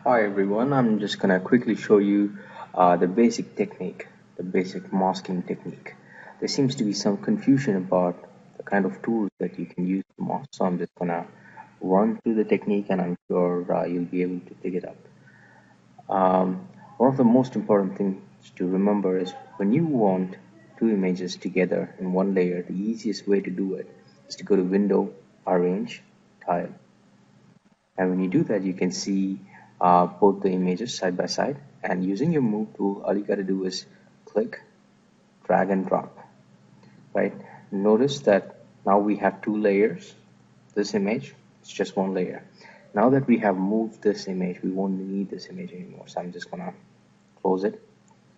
Hi everyone, I'm just gonna quickly show you the basic technique, the basic masking technique. There seems to be some confusion about the kind of tools that you can use to mask, so I'm just gonna run through the technique and I'm sure you'll be able to pick it up. One of the most important things to remember is when you want two images together in one layer, the easiest way to do it is to go to Window, Arrange, Tile, and when you do that, you can see both the images side by side. And using your move tool, all you got to do is click, drag and drop, right? Notice that now we have two layers. This image, it's just one layer. Now that we have moved this image, we won't need this image anymore. So I'm just gonna close it.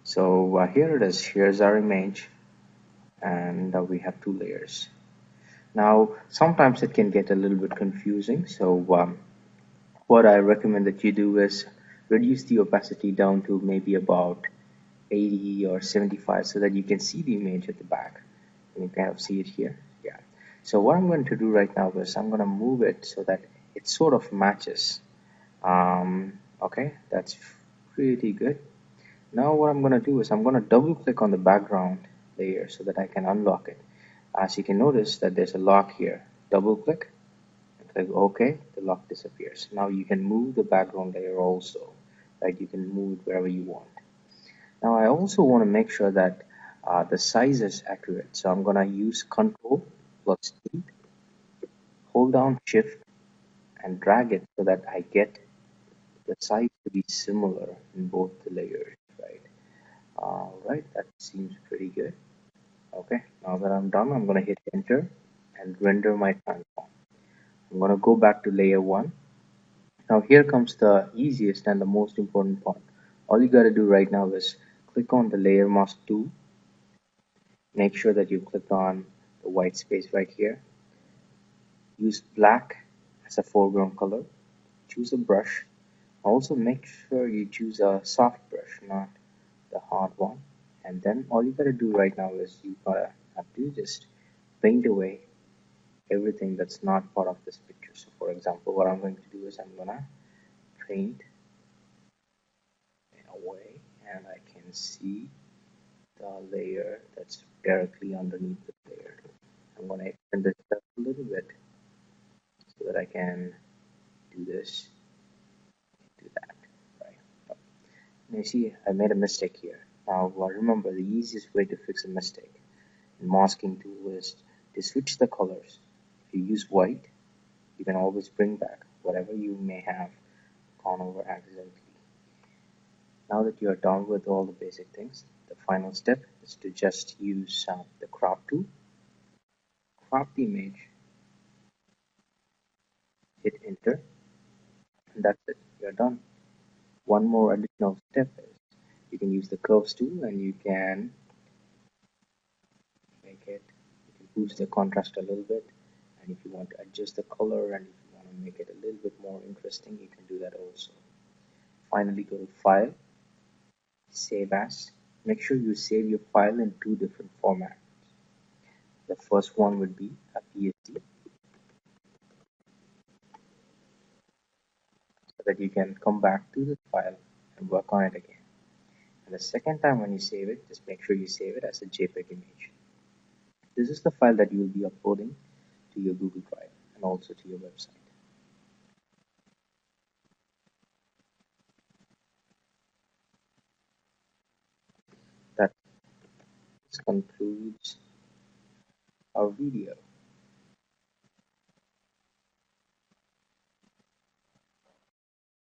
So here it is. Here's our image, and we have two layers. Now, sometimes it can get a little bit confusing. So what I recommend that you do is reduce the opacity down to maybe about 80 or 75 so that you can see the image at the back. And you kind of see it here. Yeah. So what I'm going to do right now is I'm going to move it so that it sort of matches. Okay, that's pretty good. Now what I'm going to do is I'm going to double click on the background layer so that I can unlock it. As you can notice that there's a lock here. Double click, click OK, the lock disappears. Now you can move the background layer also, right? You can move it wherever you want. Now I also want to make sure that the size is accurate. So I'm going to use Control plus T, hold down Shift and drag it so that I get the size to be similar in both the layers, right? Right, that seems pretty good. Okay, now that I'm done, I'm going to hit Enter and render my transform. I'm going to go back to layer 1. Now here comes the easiest and the most important part. All you got to do right now is click on the layer mask tool. Make sure that you click on the white space right here. Use black as a foreground color. Choose a brush. Also make sure you choose a soft brush, not the hard one. And then all you gotta do right now is you gotta have to just paint away everything that's not part of this picture. So for example, what I'm going to do is I'm gonna paint away and I can see the layer that's directly underneath the layer. I'm going to extend this up a little bit so that I can do this, do that, right? Now you see, I made a mistake here. Now remember, the easiest way to fix a mistake in masking tool is to switch the colors. If you use white, you can always bring back whatever you may have gone over accidentally. Now that you are done with all the basic things, the final step is to just use the crop tool, crop the image, hit enter, and that's it. You're done. One more additional step is you can use the curves tool and you can make it, you can boost the contrast a little bit. And if you want to adjust the color and if you want to make it a little bit more interesting, you can do that also. Finally, go to File, Save As. Make sure you save your file in two different formats. The first one would be a PSD so that you can come back to the file and work on it again. And the second time when you save it, just make sure you save it as a JPEG image. This is the file that you will be uploading to your Google Drive and also to your website. That concludes our video.